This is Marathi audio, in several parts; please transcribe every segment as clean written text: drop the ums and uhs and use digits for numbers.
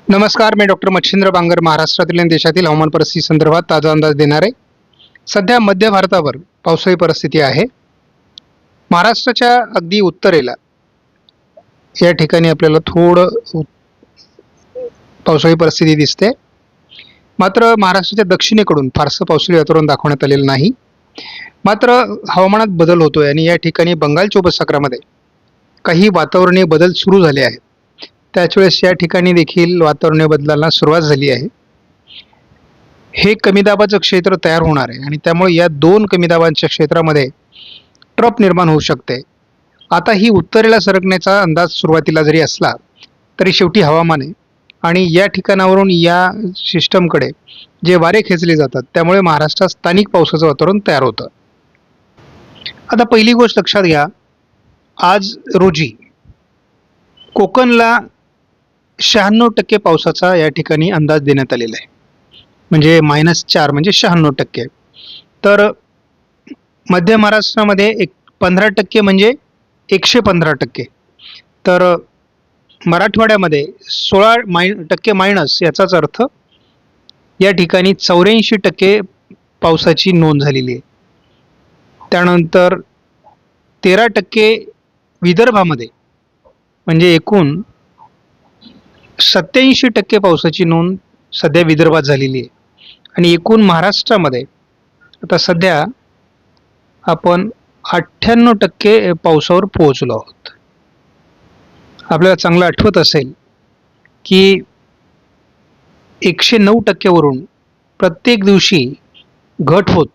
नमस्कार, मी डॉक्टर मच्छिंद्र बांगर महाराष्ट्रातील आणि देशातील हवामान परिस्थिती संदर्भात ताजा अंदाज देणार आहे. सध्या मध्य भारतावर पावसाळी परिस्थिती आहे. महाराष्ट्राच्या अगदी उत्तरेला या ठिकाणी आपल्याला पावसाळी परिस्थिती दिसते. मात्र महाराष्ट्राच्या दक्षिणेकडून फारसं पावसाळी वातावरण दाखवण्यात आलेलं नाही. मात्र हवामानात बदल होतोय आणि या ठिकाणी बंगालच्या उपसागरामध्ये काही वातावरणीय बदल सुरू झाले आहेत. त्याच वेळेस या ठिकाणी देखील वातावरणीय बदलाला सुरुवात झाली आहे. हे कमी दाबाचं क्षेत्र तयार होणार आहे आणि त्यामुळे या दोन कमी दाबांच्या क्षेत्रामध्ये ट्रफ निर्माण होऊ शकते. आता ही उत्तरेला सरकण्याचा अंदाज सुरुवातीला जरी असला तरी शेवटी हवामान आहे आणि या ठिकाणावरून या सिस्टमकडे जे वारे खेचले जातात त्यामुळे महाराष्ट्रात स्थानिक पावसाचं वातावरण तयार होतं. आता पहिली गोष्ट लक्षात घ्या, आज रोजी कोकणला 96% पावसाचा या ठिकाणी अंदाज देण्यात आलेला आहे. म्हणजे -4 म्हणजे 96%. तर मध्य महाराष्ट्रामध्ये 15% म्हणजे 115%. तर मराठवाड्यामध्ये 16% मायनस, याचाच अर्थ या ठिकाणी 84% पावसाची नोंद झालेली आहे. त्यानंतर 13% विदर्भामध्ये, म्हणजे एकूण 87% पावसाची नोंद सध्या विदर्भात झालेली आहे. आणि एकूण महाराष्ट्रामध्ये आता सध्या आपण 98% पावसावर पोहोचलो आहोत. आपल्याला चांगलं आठवत असेल की 109% वरून प्रत्येक दिवशी घट होत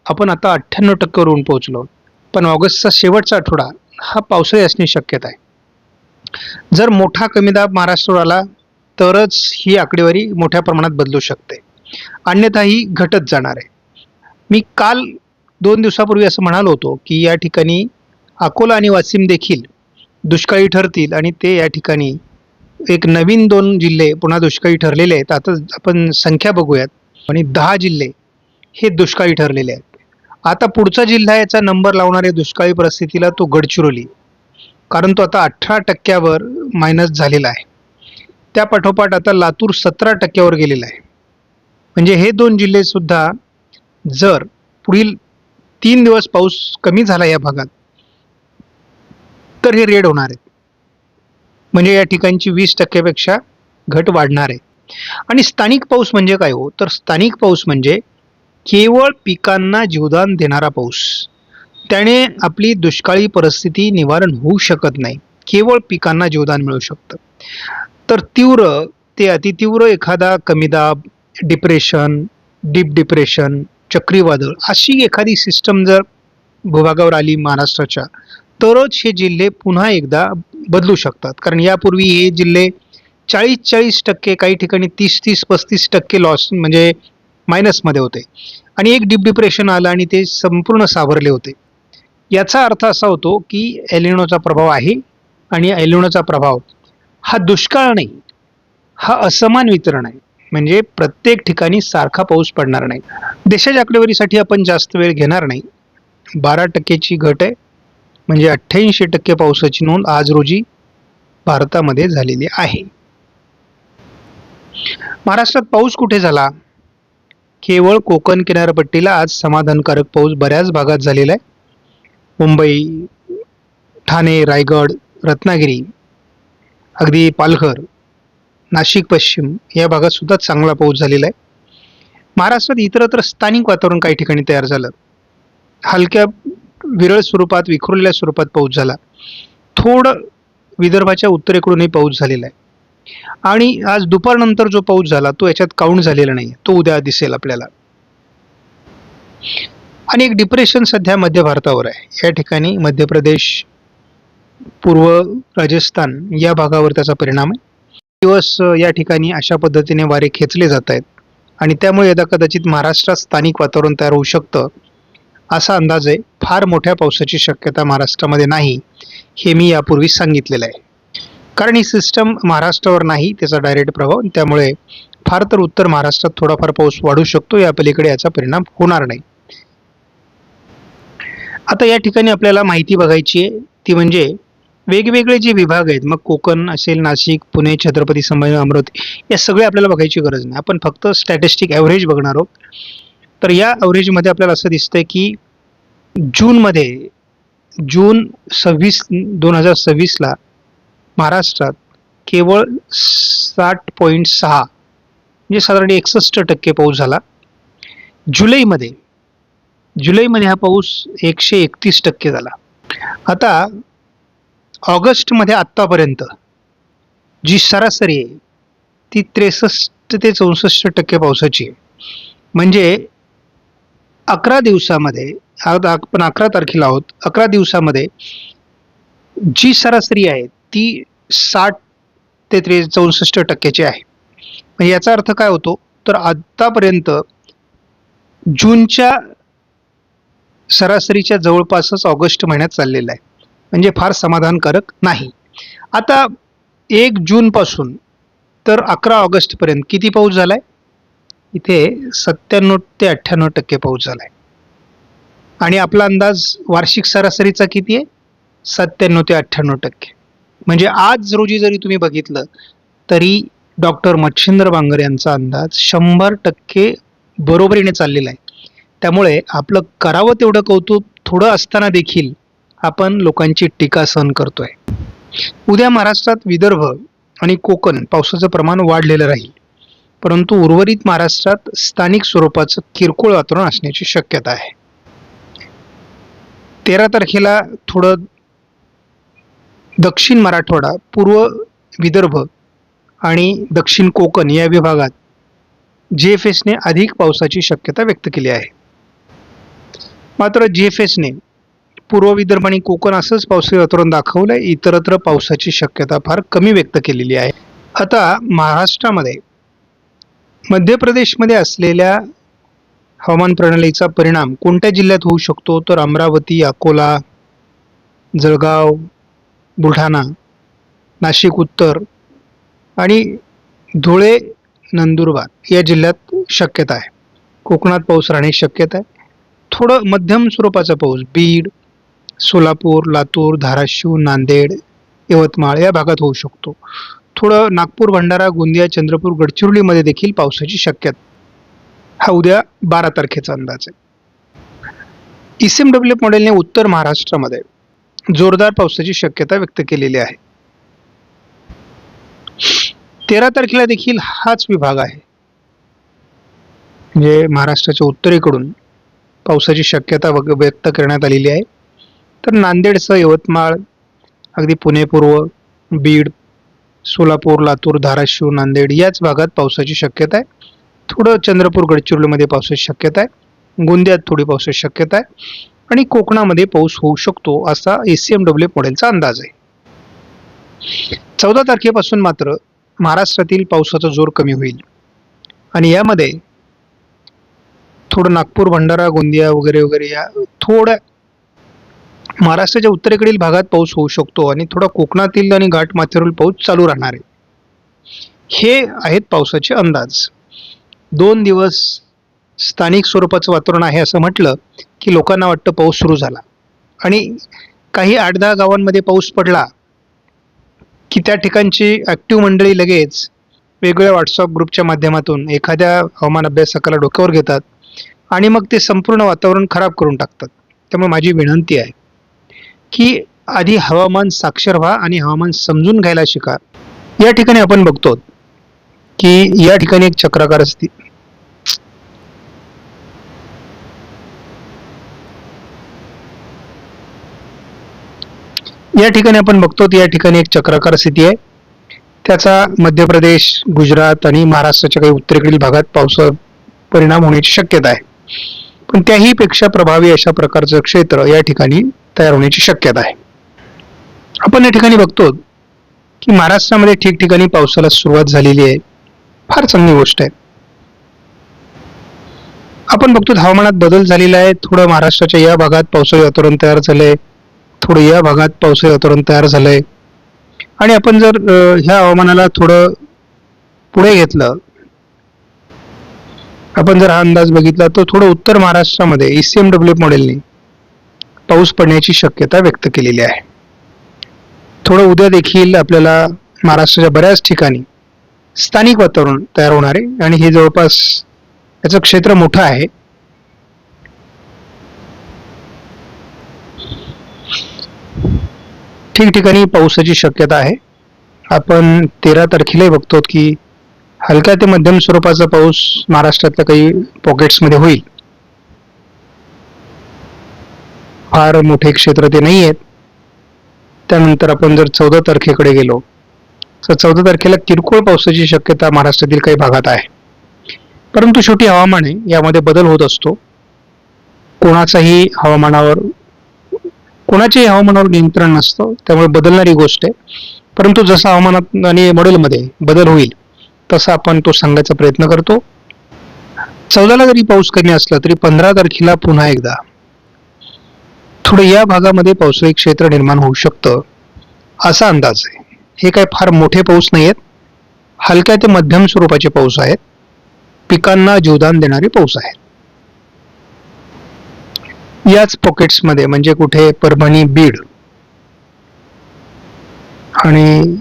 आपण आता 98% वरून पोहोचलो. पण ऑगस्टचा शेवटचा आठवडा हा पावसाळी असण्याची शक्यता आहे. जर मोठा कमी दाब महाराष्ट्रावर आला तरच ही आकडेवारी मोठ्या प्रमाणात बदलू शकते, अन्यथा ही घटत जाणार आहे. मी काल 2 दिवसापूर्वी असं म्हणालो होतो की या ठिकाणी अकोला आणि वाशिम देखील दुष्काळी ठरतील आणि ते या ठिकाणी एक नवीन 2 जिल्हे पुन्हा दुष्काळी ठरलेले आहेत. आता आपण संख्या बघूयात आणि 10 जिल्हे हे दुष्काळी ठरलेले आहेत. आता पुढचा जिल्हा याचा नंबर लावणाऱ्या दुष्काळी परिस्थितीला तो गडचिरोली, कारण तो आता 18%वर मायनस झालेला आहे. त्या पाठोपाठ आता लातूर 17%वर गेलेला आहे. म्हणजे हे 2 जिल्हे सुद्धा जर पुढील 3 दिवस पाऊस कमी झाला या भागात तर हे रेड होणार आहेत. म्हणजे या ठिकाणची 20% पेक्षा घट वाढणार आहे. आणि स्थानिक पाऊस म्हणजे काय हो, तर स्थानिक पाऊस म्हणजे केवळ पिकांना जीवदान देणारा पाऊस. त्याने आपली दुष्काळी परिस्थिती निवारण होऊ शकत नाही, केवळ पिकांना जीवदान मिळू शकतं. तर तीव्र ते अतितीव्र एखादा कमी दाब, डिप्रेशन, डीप डिप्रेशन, चक्रीवादळ अशी एखादी सिस्टम जर भूभागावर आली महाराष्ट्राच्या, तरच हे जिल्हे पुन्हा एकदा बदलू शकतात. कारण यापूर्वी हे जिल्हे 40% काही ठिकाणी 30-35% लॉस म्हणजे मायनसमध्ये होते आणि एक डीप डिप्रेशन आलं आणि ते संपूर्ण सावरले होते. याचा अर्थ असा होतो की एलिनोचा प्रभाव आहे आणि एलिनोचा प्रभाव हा दुष्काळ नाही, हा असमान वितरण आहे. म्हणजे प्रत्येक ठिकाणी सारखा पाऊस पडणार नाही. देशाच्या आकडेवारीसाठी आपण जास्त वेळ घेणार नाही. 12%ची घट आहे, म्हणजे 88% पावसाची नोंद आज रोजी भारतामध्ये झालेली आहे. महाराष्ट्रात पाऊस कुठे झाला? केवळ कोकण किनारपट्टीला आज समाधानकारक पाऊस बऱ्याच भागात झालेला आहे. मुंबई, ठाणे, रायगड, रत्नागिरी, अगदी पालघर, नाशिक पश्चिम या भागात सुद्धा चांगला पाऊस झालेला आहे. महाराष्ट्रात इतरत्र स्थानिक वातावरण काही ठिकाणी तयार झालं. हलक्या विरळ स्वरूपात, विखुरलेल्या स्वरूपात पाऊस झाला. थोडं विदर्भाच्या उत्तरेकडूनही पाऊस झालेला आहे. आणि आज दुपारनंतर जो पाऊस झाला तो याच्यात काउंट झालेला नाही, तो उद्या दिसेल आपल्याला. आणि एक डिप्रेशन सध्या मध्य भारतावर आहे. या ठिकाणी मध्य प्रदेश, पूर्व राजस्थान या भागावर त्याचा परिणाम आहे. दिवस या ठिकाणी अशा पद्धतीने वारे खेचले जात आहेत आणि त्यामुळे यदा कदाचित महाराष्ट्रात स्थानिक वातावरण तयार होऊ शकतं असा अंदाज आहे. फार मोठ्या पावसाची शक्यता महाराष्ट्रामध्ये नाही, हे मी यापूर्वी सांगितलेलं आहे. कारण ही सिस्टम महाराष्ट्रावर नाही त्याचा डायरेक्ट प्रभाव, त्यामुळे फार तर उत्तर महाराष्ट्रात थोडाफार पाऊस वाढू शकतो, या पलीकडे याचा परिणाम होणार नाही. आता या ठिकाणी आपल्याला माहिती बघायची आहे ती म्हणजे वेगवेगळे जे विभाग आहेत, मग कोकण असेल, नाशिक, पुणे, छत्रपती संभाजी, अमरावती, या सगळे आपल्याला बघायची गरज नाही. आपण फक्त स्टॅटिस्टिक ॲव्हरेज बघणार आहोत. तर या ॲव्हरेजमध्ये आपल्याला असं दिसतंय की जूनमध्ये जून 2026ला महाराष्ट्रात केवळ 60.6 म्हणजे साधारण 61% पाऊस झाला. जुलैमध्ये जुलैमध्ये हा पाऊस 131% झाला. आता ऑगस्टमध्ये आत्तापर्यंत जी सरासरी आहे ती 63 ते 64% पावसाची आहे. म्हणजे 11 दिवसामध्ये, आज आपण 11 तारखेला आहोत, 11 दिवसामध्ये जी सरासरी आहे ती 60 ते 64% आहे. म्हणजे याचा अर्थ काय होतो, तर आतापर्यंत जूनच्या सरासरीच्या जवळपासच ऑगस्ट महिन्यात चाललेला आहे. म्हणजे फार समाधानकारक नाही. आता 1 जून पासून तर 11 ऑगस्ट पर्यंत किती पाऊस झालाय? इथे 97 ते 98% पाऊस झालाय. आणि आपला अंदाज वार्षिक सरासरीचा किती आहे? 97 ते 98%. म्हणजे आज रोजी जरी तुम्ही बघितलं तरी डॉक्टर मच्छिंद्र बांगर यांचा अंदाज 100% बरोबरीने चाललेला आहे. त्यामुळे आपलं करावं तेवढं कौतुक थोडं असताना देखील आपण लोकांची टीका सहन करतोय. उद्या महाराष्ट्रात विदर्भ आणि कोकण पावसाचं प्रमाण वाढलेलं राहील, परंतु उर्वरित महाराष्ट्रात स्थानिक स्वरूपाचं किरकोळ वातावरण असण्याची शक्यता आहे. 13 तारखेला थोडं दक्षिण मराठवाडा, पूर्व विदर्भ आणि दक्षिण कोकण या विभागात GFSने अधिक पावसाची शक्यता व्यक्त केली आहे. मात्र GFSने पूर्व विदर्भ आणि कोकण असंच पावसाळी वातावरण दाखवलंय, इतरत्र पावसाची शक्यता फार कमी व्यक्त केलेली आहे. आता महाराष्ट्रामध्ये मध्य प्रदेशमध्ये असलेल्या हवामान प्रणालीचा परिणाम कोणत्या जिल्ह्यात होऊ शकतो, तर अमरावती, अकोला, जळगाव, बुलढाणा, नाशिक उत्तर आणि धुळे, नंदुरबार या जिल्ह्यात शक्यता आहे. कोकणात पाऊस राहण्याची शक्यता आहे. थोडं मध्यम स्वरूपाचा पाऊस बीड, सोलापूर, लातूर, धाराशिव, नांदेड, यवतमाळ या भागात होऊ शकतो. थोडं नागपूर, भंडारा, गोंदिया, चंद्रपूर, गडचिरोलीमध्ये देखील पावसाची शक्यता. हा उद्या 12 तारखेचा अंदाज आहे. ICMW मॉडेलने उत्तर महाराष्ट्रामध्ये जोरदार पावसाची शक्यता व्यक्त केलेली आहे. 13 तारखेला देखील हाच विभाग आहे, म्हणजे महाराष्ट्राच्या उत्तरेकडून पावसाची शक्यता व्यक्त करण्यात आलेली आहे. तर नांदेडसह यवतमाळ, अगदी पुणे पूर्व, बीड, सोलापूर, लातूर, धाराशिव, नांदेड याच भागात पावसाची शक्यता आहे. थोडं चंद्रपूर, गडचिरोलीमध्ये पावसाची शक्यता आहे. गोंदियात थोडी पावसाची शक्यता आहे आणि कोकणामध्ये पाऊस होऊ शकतो असा ICMW मॉडेलचा अंदाज आहे. 14 तारखेपासून मात्र महाराष्ट्रातील पावसाचा जोर कमी होईल आणि यामध्ये थोडं नागपूर, भंडारा, गोंदिया वगैरे वगैरे या थोड्या महाराष्ट्राच्या उत्तरेकडील भागात पाऊस होऊ शकतो आणि थोडा कोकणातील आणि घाटमाथ्यावरील पाऊस चालू राहणार आहे. हे आहेत पावसाचे अंदाज. 2 दिवस स्थानिक स्वरूपाचं वातावरण आहे असं म्हटलं की लोकांना वाटतं पाऊस सुरू झाला आणि काही 8-10 गावांमध्ये पाऊस पडला की त्या ठिकाणची ॲक्टिव्ह मंडळी लगेच वेगवेगळ्या व्हॉट्सअप ग्रुपच्या माध्यमातून एखाद्या हवामान अभ्यासकाला डोक्यावर घेतात आणि मग ते संपूर्ण वातावरण खराब करून टाकतात. त्यामुळे माझी विनंती आहे की आधी हवामान साक्षर व्हा आणि हवामान समजून घ्यायला शिका. या ठिकाणी आपण बघतो की या ठिकाणी एक चक्राकार असते. या ठिकाणी आपण बघतो या ठिकाणी एक चक्राकार स्थिती आहे. त्याचा मध्य प्रदेश, गुजरात आणि महाराष्ट्राच्या काही उत्तरेकडील भागात पावसा परिणाम होण्याची शक्यता आहे. पण त्याही पेक्षा प्रभावी अशा प्रकारचं क्षेत्र या ठिकाणी तयार होण्याची शक्यता आहे. आपण या ठिकाणी बघतो की महाराष्ट्रामध्ये ठिकठिकाणी पावसाला सुरुवात झालेली आहे. फार चांगली गोष्ट आहे. आपण बघतो हवामानात बदल झालेला आहे. थोडं महाराष्ट्राच्या या भागात पावसाळी वातावरण तयार झालंय, थोडं या भागात पावसाळी वातावरण तयार झालंय. आणि आपण जर ह्या हवामानाला थोडं पुढे घेतलं, आपण जर हा अंदाज बघितला तर थोडं उत्तर महाराष्ट्रामध्ये ICMW मॉडेलने पाऊस पडण्याची शक्यता व्यक्त केलेली आहे. थोडं उद्या देखील आपल्याला महाराष्ट्राच्या बऱ्याच ठिकाणी स्थानिक वातावरण तयार होणार आहे आणि हे जवळपास याचं क्षेत्र मोठं आहे. ठिकठिकाणी पावसाची शक्यता आहे. आपण 13 तारखेला बघतो की हलक्या ते मध्यम स्वरूपाचा पाऊस महाराष्ट्रातल्या काही पॉकेट्समध्ये होईल. फार मोठे क्षेत्र ते नाही आहेत. त्यानंतर आपण जर 14 तारखेकडे गेलो तर 14 तारखेला किरकोळ पावसाची शक्यता महाराष्ट्रातील काही भागात आहे. परंतु शेवटी हवामान आहे, यामध्ये बदल होत असतो. कोणाच्याही हवामानावर नियंत्रण नसतं, त्यामुळे बदलणारी गोष्ट आहे. परंतु जसं हवामानात आणि मॉडेलमध्ये बदल होईल तसा आपण तो सांगायचा प्रयत्न करतो. 14ला जरी पाऊस कमी असला तरी 15 तारखेला पुन्हा एकदा थोडं या भागामध्ये पावसाळी क्षेत्र निर्माण होऊ शकतं असा अंदाज आहे. हे काही फार मोठे पाऊस नाही आहेत, हलक्या ते मध्यम स्वरूपाचे पाऊस आहेत, पिकांना जीवदान देणारे पाऊस आहेत. याच पॉकेट्समध्ये म्हणजे कुठे परभणी, बीड आणि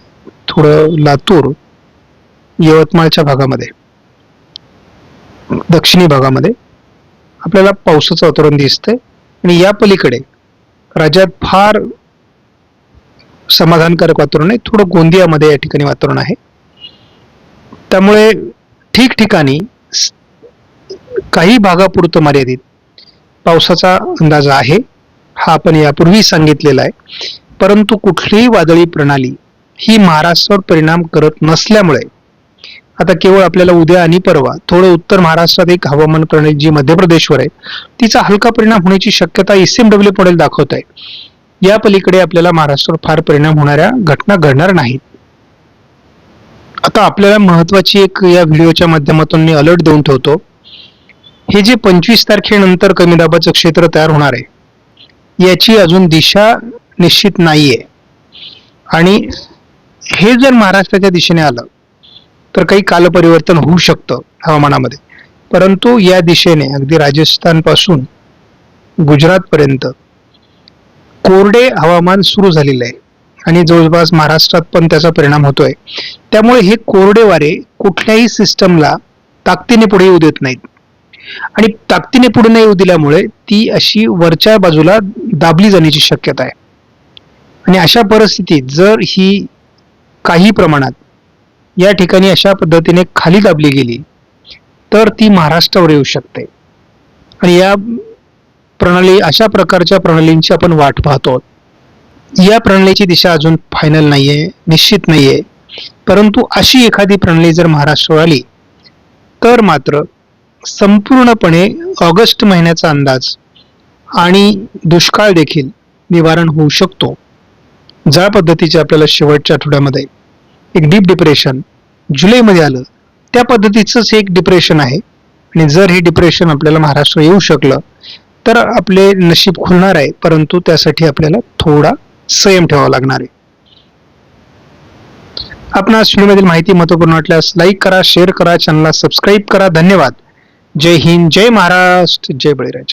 थोडं लातूर, यवतमाळच्या भागामध्ये, दक्षिणी भागामध्ये आपल्याला पावसाचं वातावरण दिसतंय. आणि या पलीकडे राज्यात फार समाधानकारक वातावरण आहे. थोडं गोंदियामध्ये या ठिकाणी वातावरण आहे. त्यामुळे ठिकठिकाणी काही भागापुरतं मर्यादित पावसाचा अंदाज आहे. हा आपण यापूर्वी सांगितलेला आहे. परंतु कुठलीही वादळी प्रणाली ही महाराष्ट्रावर परिणाम करत नसल्यामुळे आता केवळ आपल्याला उद्या आणि परवा थोडं उत्तर महाराष्ट्रात एक हवामान प्रणाली जी मध्य प्रदेशवर आहे तिचा हलका परिणाम होण्याची शक्यता ICMW मॉडेल दाखवत आहे. या पलीकडे आपल्याला महाराष्ट्रावर फार परिणाम होणाऱ्या घटना घडणार नाहीत. आता आपल्याला महत्वाची एक या व्हिडिओच्या माध्यमातून मी अलर्ट देऊन ठेवतो. हे जे 25 तारखेनंतर कमी दाबाचं क्षेत्र तयार होणार आहे याची अजून दिशा निश्चित नाहीये आणि हे जर महाराष्ट्राच्या दिशेने आलं तर काही कालपरिवर्तन होऊ शकतं हवामानामध्ये. परंतु या दिशेने अगदी राजस्थान पासून गुजरात पर्यंत कोरडे हवामान सुरू झालेलं आहे आणि जवळपास महाराष्ट्रात पण त्याचा परिणाम होतोय. त्यामुळे हे कोरडे वारे कुठल्याही सिस्टमला ताकदीने पुढे येऊ देत नाहीत आणि ताकदीने पुढे नाही येऊ दिल्यामुळे ती अशी वरच्या बाजूला दाबली जाण्याची शक्यता आहे. आणि अशा परिस्थितीत जर ही काही प्रमाणात या ठिकाणी अशा पद्धतीने खाली दाबली गेली तर ती महाराष्ट्रावर येऊ शकते आणि या प्रणाली अशा प्रकारच्या प्रणालींची आपण वाट पाहतो. या प्रणालीची दिशा अजून फायनल नाहीये, निश्चित नाहीये. परंतु अशी एखादी प्रणाली जर महाराष्ट्रावर आली तर मात्र संपूर्णपणे ऑगस्ट महिन्याचा अंदाज आणि दुष्काळ देखील निवारण होऊ शकतो. ज्या पद्धतीचे आपल्याला शेवटच्या आठवड्यामध्ये एक डीप डिप्रेशन जुलैमध्ये आलं त्या पद्धतीचंच एक डिप्रेशन आहे आणि जर हे डिप्रेशन आपल्याला महाराष्ट्र येऊ शकलं तर आपले नशीब खुलणार आहे. परंतु त्यासाठी आपल्याला थोडा संयम ठेवावा लागणार आहे. आपणास व्हिडिओमधील माहिती महत्त्वपूर्ण वाटल्यास लाईक करा, शेअर करा, चॅनलला सबस्क्राईब करा. धन्यवाद. जय हिंद, जय महाराष्ट्र, जय बळीराजा.